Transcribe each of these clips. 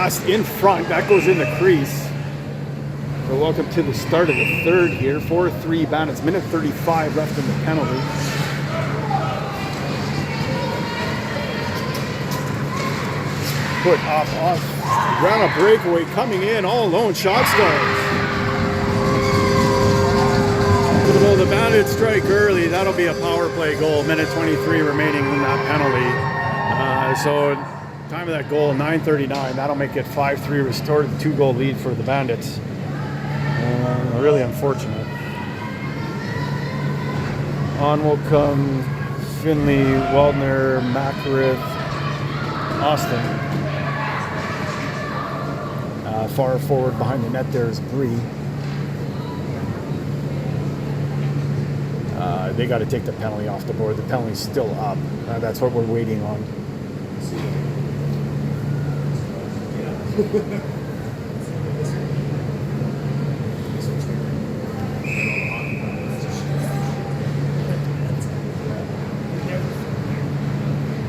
fast in front. That goes in the crease. So welcome to the start of the third here. 4-3 Bandits. Minute 35 left in the penalty. Put off. Ground a breakaway coming in all alone. Shot stars. Well, the Bandits strike early. That'll be a power play goal. Minute 23 remaining in that penalty. So time of that goal, 9:39. That'll make it 5-3. Restore the 2-goal lead for the Bandits. Really unfortunate. On will come Finley, Waldner, Makarith, Austin. Far forward behind the net there is Bree. They got to take the penalty off the board. The penalty's still up. That's what we're waiting on.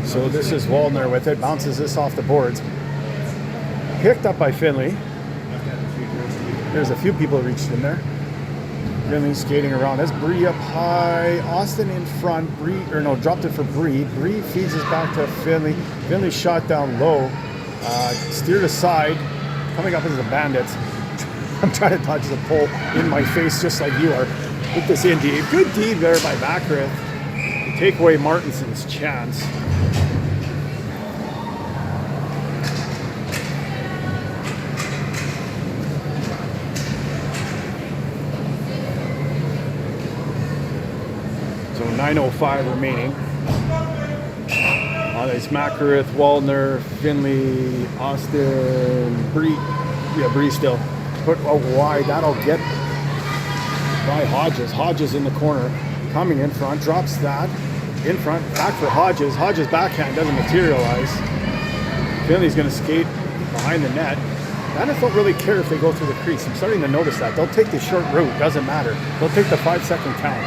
So this is Waldner with it. Bounces this off the boards. Picked up by Finley. There's a few people reached in there. Finley skating around. That's Bree up high. Austin in front. Dropped it for Bree. Bree feeds it back to Finley. Finley shot down low. Steered aside. Coming up as the Bandits. I'm trying to dodge the pole in my face just like you are. Put this in deep. Good deed there by Makarith. Take away Martinson's chance. So 9:05 remaining. There's Makarith, Waldner, Finley, Austin, Bree. Yeah, Bree still. Put wide. That'll get by Hodges. Hodges in the corner. Coming in front. Drops that. In front. Back for Hodges. Hodges' backhand doesn't materialize. Finley's going to skate behind the net. Bandits don't really care if they go through the crease. I'm starting to notice that. They'll take the short route. Doesn't matter. They'll take the 5-second count.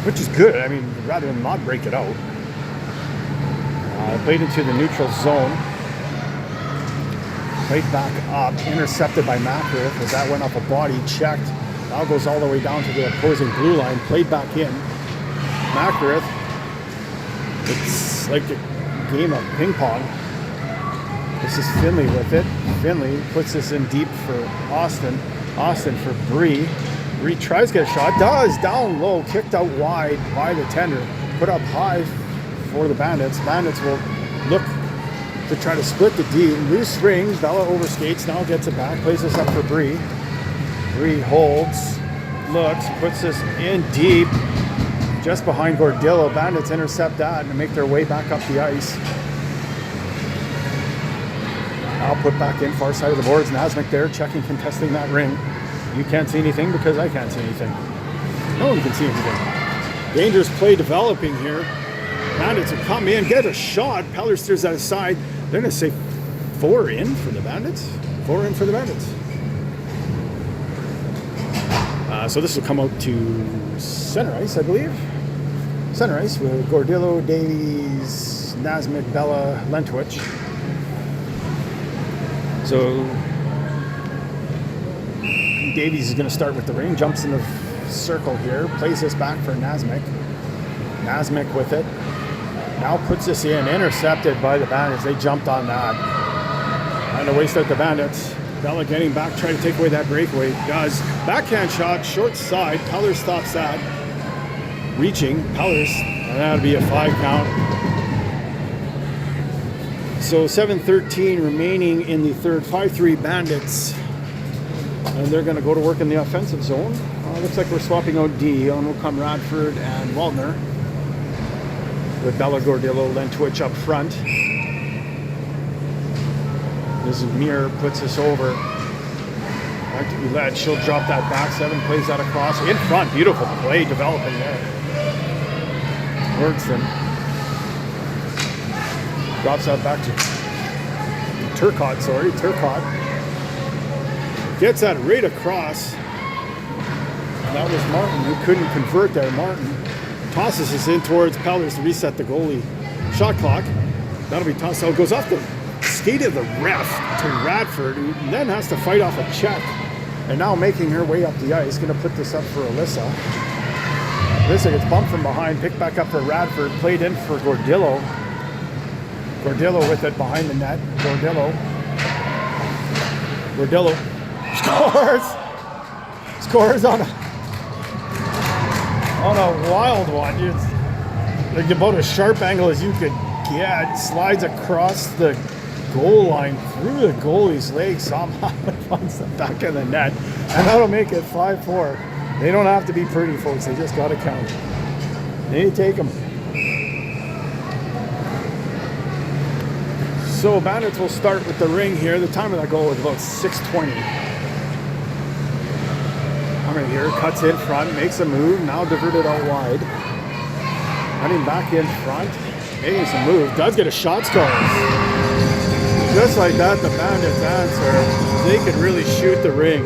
Which is good. I mean, rather than not break it out. Played into the neutral zone. Played back up. Intercepted by Makarith as that went up a body. Checked. Now goes all the way down to the opposing blue line. Played back in. Makarith. It's like a game of ping pong. This is Finley with it. Finley puts this in deep for Austin. Austin for Bree. Bree tries to get a shot. Does. Down low. Kicked out wide by the tender. Put up high for the Bandits. Bandits will look to try to split the D. Loose ring. Bella overskates. Now gets it back. Plays this up for Bree. Bree holds. Looks. Puts this in deep. Just behind Gordillo. Bandits intercept that and make their way back up the ice. I'll put back in far side of the boards. Nasmik there checking, contesting that ring. You can't see anything because I can't see anything. No one can see anything. Dangerous play developing here. Bandits will come in, get a shot. Peller steers that aside. They're going to say 4 in for the Bandits. 4 in for the Bandits. So this will come out to center ice, I believe. Center ice with Gordillo, Davies, Nasmik, Bella, Lentwich. So Davies is going to start with the ring, jumps in the circle here, plays this back for Nasmik. Nasmik with it. Now puts this in, intercepted by the Bandits. They jumped on that. Trying to waste out the Bandits. Bella getting back, trying to take away that breakaway. Does. Backhand shot, short side. Pellers stops that. Reaching, Pellers, and that'll be a 5 count. So 7:13 remaining in the third. 5-3 Bandits. And they're going to go to work in the offensive zone. Looks like we're swapping out D. On will come Radford and Waldner. With Bella, Gordillo, Lentwich up front. This is Mir puts this over. Back to Ouellette. She'll drop that back 7, plays that across. In front, beautiful play developing there. Wordston. Drops that back to Turcotte, Turcotte. Gets that right across. That was Martin who couldn't convert there. Martin tosses this in towards Pellers to reset the goalie shot clock. That'll be tossed out. Goes off the skated the ref to Radford, who then has to fight off a check. And now making her way up the ice, going to put this up for Alyssa. Alyssa gets bumped from behind, picked back up for Radford, played in for Gordillo. Gordillo with it behind the net. Gordillo scores! Scores on a wild one. It's like about as sharp angle as you could get. Slides across the goal line through the goalie's legs. Somehow it finds the back of the net. And that'll make it 5-4. They don't have to be pretty, folks. They just got to count. They take them. So Bandits will start with the ring here. The time of that goal was about 6:20. Coming here, cuts in front, makes a move, now diverted out wide. Cutting back in front, making some move, does get a shot score. Just like that, the Bandits answer. They could really shoot the ring.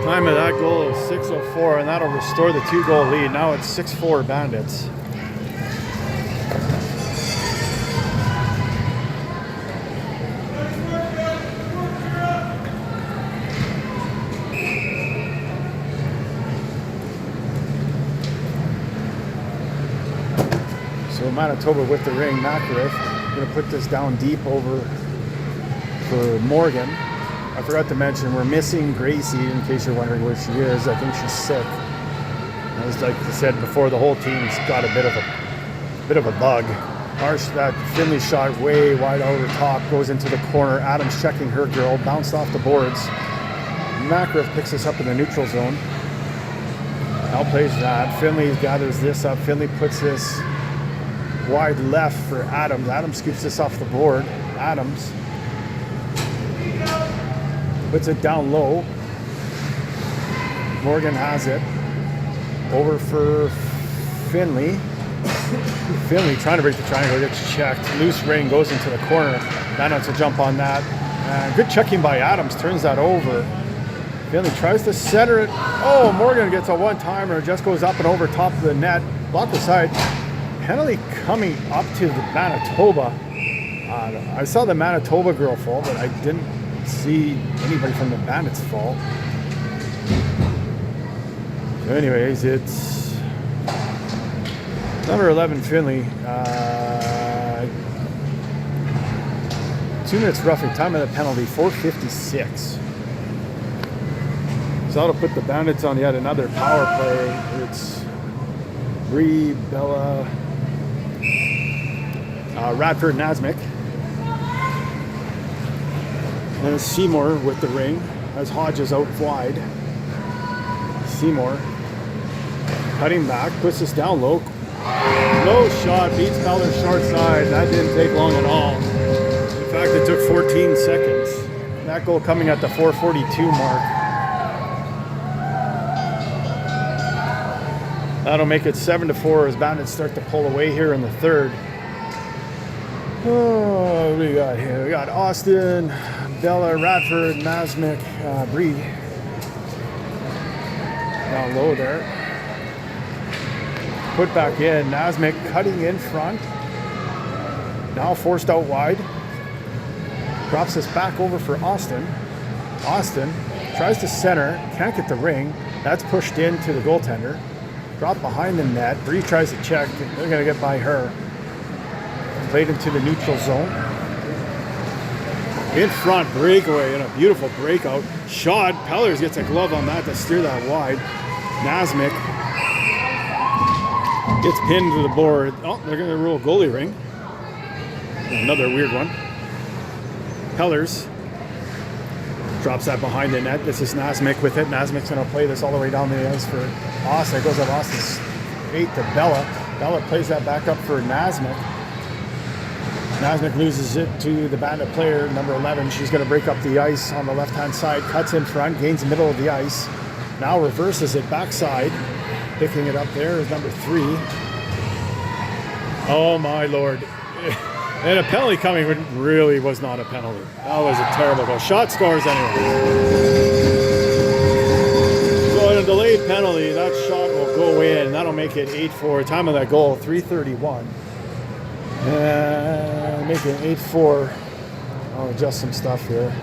Time of that goal is 6:04, and that'll restore the 2-goal lead. Now it's 6-4 Bandits. So Manitoba with the ring. McAriff going to put this down deep over for Morgan. I forgot to mention we're missing Gracie, in case you're wondering where she is. I think she's sick. As like I said before, the whole team's got a bit of a bug. That Finley shot way wide over top, goes into the corner. Adams checking her girl, bounced off the boards. McAriff picks this up in the neutral zone. Now plays that. Finley gathers this up. Finley puts this wide left for Adams. Adams scoops this off the board. Adams puts it down low. Morgan has it. Over for Finley. Finley trying to break the triangle, gets checked. Loose ring goes into the corner. Bandits will jump on that. Good checking by Adams, turns that over. Finley tries to center it. Oh, Morgan gets a one-timer, just goes up and over top of the net. Blocked the side. Penalty coming up to the Manitoba. I saw the Manitoba girl fall, but I didn't see anybody from the Bandits fall. So anyways, it's number 11 Finley. 2 minutes roughly. Time of the penalty, 4:56. So that'll put the Bandits on yet another power play. It's Bree, Bella, Radford, Nasmik. And Seymour with the ring as Hodges out wide. Seymour cutting back, puts this down low. Low shot, beats Peller's short side. That didn't take long at all. In fact, it took 14 seconds. That goal coming at the 4:42 mark. That'll make it 7-4 as Bandits start to pull away here in the third. Oh, what do we got here? We got Austin, Bella, Radford, Nasmik, Bree. Down low there. Put back in. Nasmik cutting in front. Now forced out wide. Drops this back over for Austin. Austin tries to center. Can't get the ring. That's pushed into the goaltender. Drop behind the net. Bree tries to check. They're going to get by her. Played into the neutral zone. In front, breakaway, and a beautiful breakout. Shot. Pellers gets a glove on that to steer that wide. Nasmik gets pinned to the board. Oh, they're going to rule goalie ring. Another weird one. Pellers drops that behind the net. This is Nasmik with it. Nasmik's going to play this all the way down the ice for Austin. It goes up Austin's 8 to Bella. Bella plays that back up for Nasmik. Nasmik loses it to the Bandit player, number 11. She's going to break up the ice on the left-hand side. Cuts in front, gains the middle of the ice. Now reverses it backside. Picking it up there is number 3. Oh, my Lord. And a penalty coming really was not a penalty. That was a terrible goal. Shot scores anyway. So in a delayed penalty, that shot will go in. That'll make it 8-4. Time of that goal, 3:31. Make it 8-4 I'll adjust some stuff here.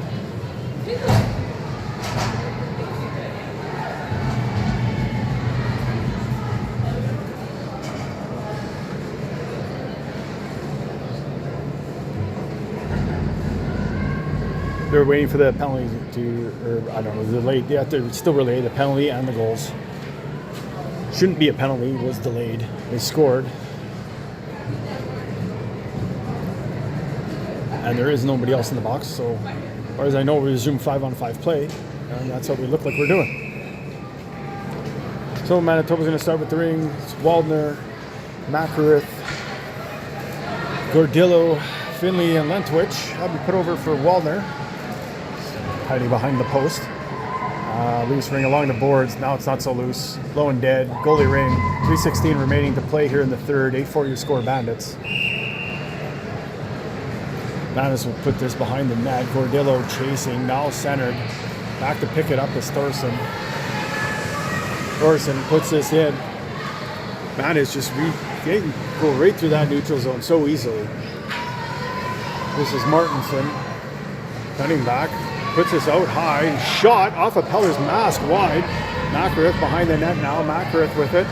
They're waiting for the penalty to, or I don't know, delayed. Yeah, they're still relay the penalty and the goals. Shouldn't be a penalty, was delayed. They scored. And there is nobody else in the box, so as far as I know, we resume 5-on-5 play, and that's what we look like we're doing. So Manitoba's going to start with the ring. It's Waldner, Makarith, Gordillo, Finley, and Lentwich. That'll be put over for Waldner. Hiding behind the post. Loose ring along the boards. Now it's not so loose. Low and dead. Goalie ring. 3:16 remaining to play here in the third. 8-4 your score, Bandits. Bandits will put this behind the net. Gordillo chasing. Now centered. Back to pick it up is Thorson. Thorson puts this in. Bandits just they can go right through that neutral zone so easily. This is Martinson. Cutting back. Puts this out high, shot off of Peller's mask wide. Makarith behind the net now. Makarith with it.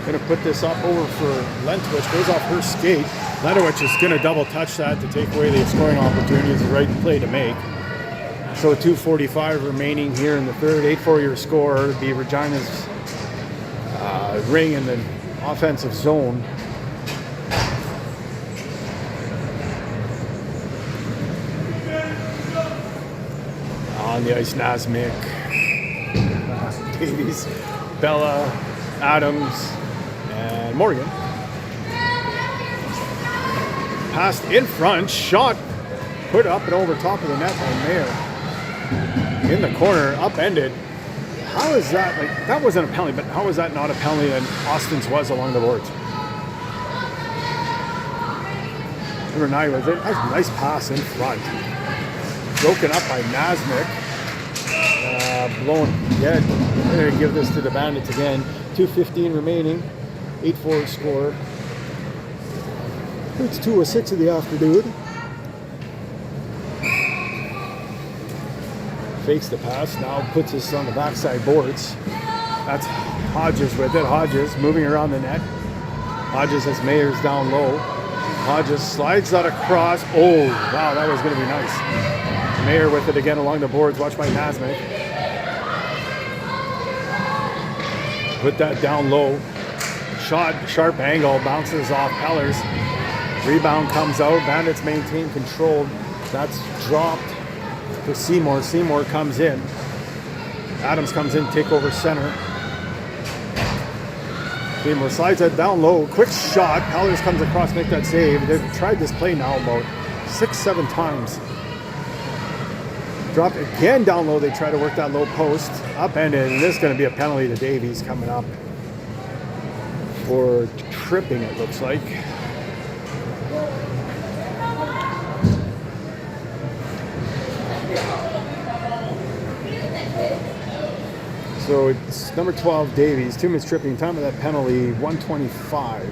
Gonna put this up over for Lentwich. Goes off her skate. Lentwich is gonna double touch that to take away the scoring opportunity. It's the right play to make. So 2:45 remaining here in the third. 8-4 your score. It'd be Regina's ring in the offensive zone. On the ice, Nasmik, Davies, Bella, Adams, and Morgan. Passed in front, shot, put up and over top of the net by Mayer. In the corner, upended. How is that, like, that wasn't a penalty, but how is that not a penalty and Austin's was along the boards? Number 9 was it. That's a nice pass in front. Broken up by Nasmik. Blown dead. They're going to give this to the Bandits again. 2:15 remaining. 8-4 score. It's 2:06 of the afternoon. Fakes the pass. Now puts this on the backside boards. That's Hodges with it. Hodges moving around the net. Hodges has Mayers down low. Hodges slides that across. Oh, wow, that was going to be nice. Mayer with it again along the boards. Watch by Nasmik. Put that down low. Shot, sharp angle, bounces off Pellers. Rebound comes out. Bandits maintain control. That's dropped to Seymour. Seymour comes in. Adams comes in, take over center. Seymour slides that down low. Quick shot. Pellers comes across, make that save. They've tried this play now about 6-7 times. Dropped again down low. They try to work that low post. Upended. And this is going to be a penalty to Davies coming up for tripping, it looks like. So it's number 12, Davies. 2 minutes tripping. Time of that penalty, 1:25.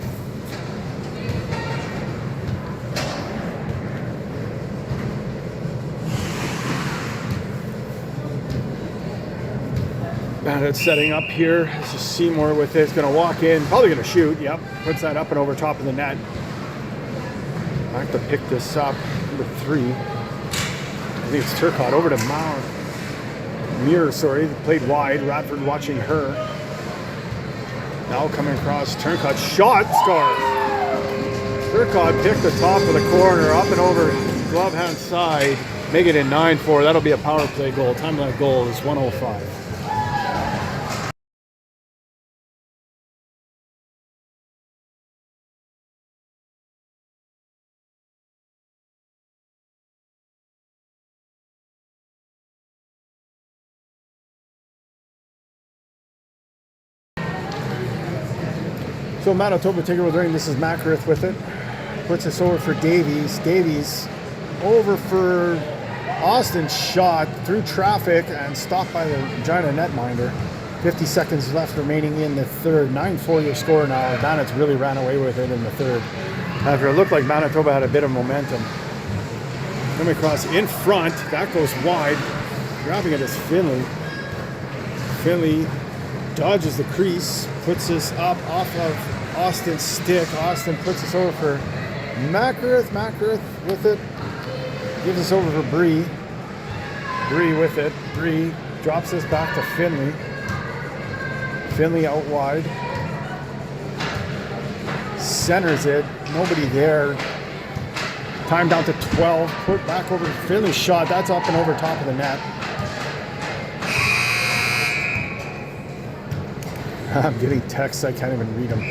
Bandits setting up here. This is Seymour with this. Going to walk in. Probably going to shoot. Yep. Puts that up and over top of the net. Back to pick this up. Number 3. I think it's Turcotte. Over to Muir, sorry. Played wide. Radford watching her. Now coming across. Turcotte. Shot. Score. Turcotte picked the top of the corner. Up and over glove hand side. Make it in 9-4. That'll be a power play goal. Time of that goal is 1:05. So Manitoba taking over the ring. This is Makarith with it. Puts this over for Davies. Davies over for Austin. Shot through traffic and stopped by the Regina netminder. 50 seconds left remaining in the third. 9-4 your score now. Bandits really ran away with it in the third. After it looked like Manitoba had a bit of momentum. Coming across in front. That goes wide. Grabbing it is Finley. Finley dodges the crease. Puts this up off of Austin's stick. Austin puts this over for Makareth. Makareth with it. Gives this over for Bree. Bree with it. Bree drops this back to Finley. Finley out wide. Centers it. Nobody there. Time down to 12. Put back over to Finley's shot. That's up and over top of the net. I'm getting texts. I can't even read them.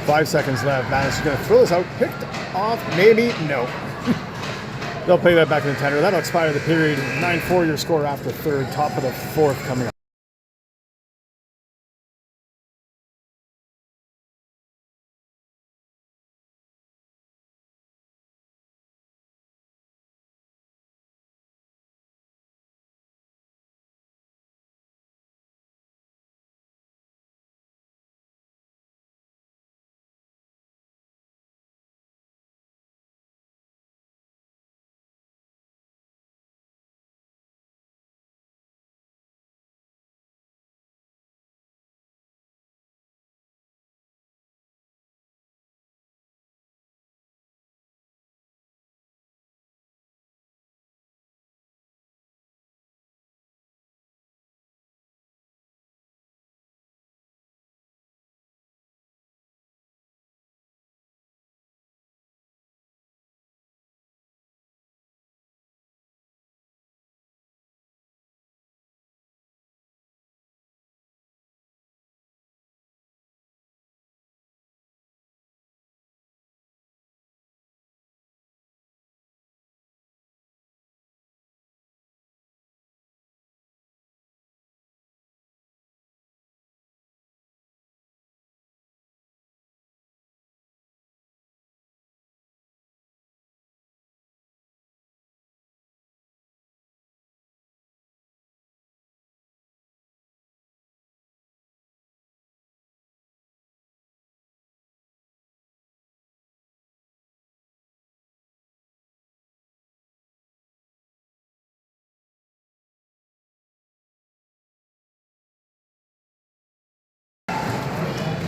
5 seconds left. Bandits is going to throw this out. Picked off. Maybe. No. They'll play that back in the tender. That'll expire the period. 9-4 your score after third. Top of the fourth coming up.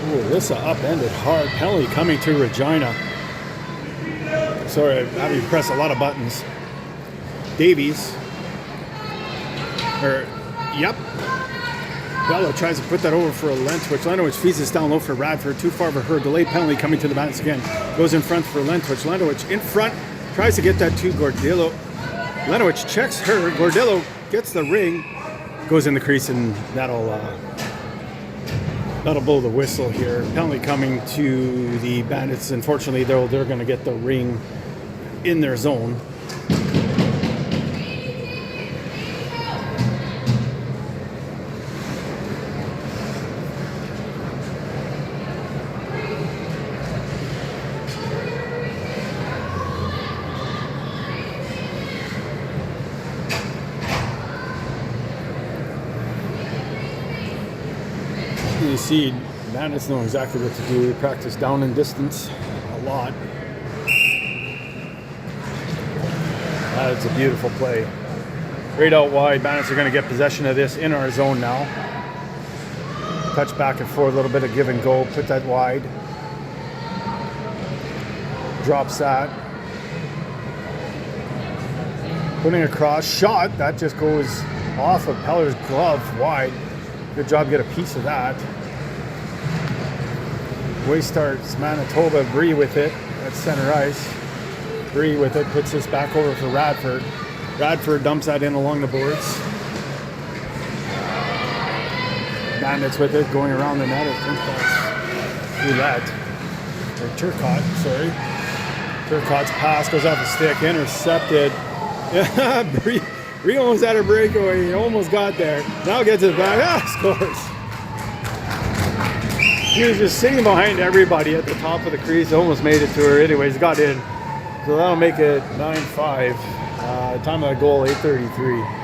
Ooh, Alyssa upended hard. Penalty coming to Regina. Sorry, I'm having to press a lot of buttons. Davies. Yep. Bello tries to put that over for a Lentwich. Lentwich feeds this down low for Radford. Too far for her. Delayed penalty coming to the Bandits again. Goes in front for Lentwich. Lentwich in front. Tries to get that to Gordillo. Lentwich checks her. Gordillo gets the ring. Goes in the crease, and that'll blow the whistle here. Penalty coming to the Bandits. Unfortunately, they're going to get the ring in their zone. You see, Bandits know exactly what to do. They practice down and distance a lot. That's a beautiful play. Right out wide. Bandits are going to get possession of this in our zone now. Touch back and forth, a little bit of give and go. Put that wide. Drops that. Putting across. Shot. That just goes off of Peller's glove wide. Good job, get a piece of that. Way starts Manitoba. Bree with it at center ice. Bree with it, puts this back over for Radford. Radford dumps that in along the boards. Bandits with it, going around the net. I think that's Roulette. Or Turcotte, sorry. Turcotte's pass goes off the stick, intercepted. Yeah, Bree almost had her breakaway. He almost got there. Now gets it back. Scores. He was just sitting behind everybody at the top of the crease. Almost made it to her. Anyways, got in. So that'll make it 9-5. Time of the goal, 8:33.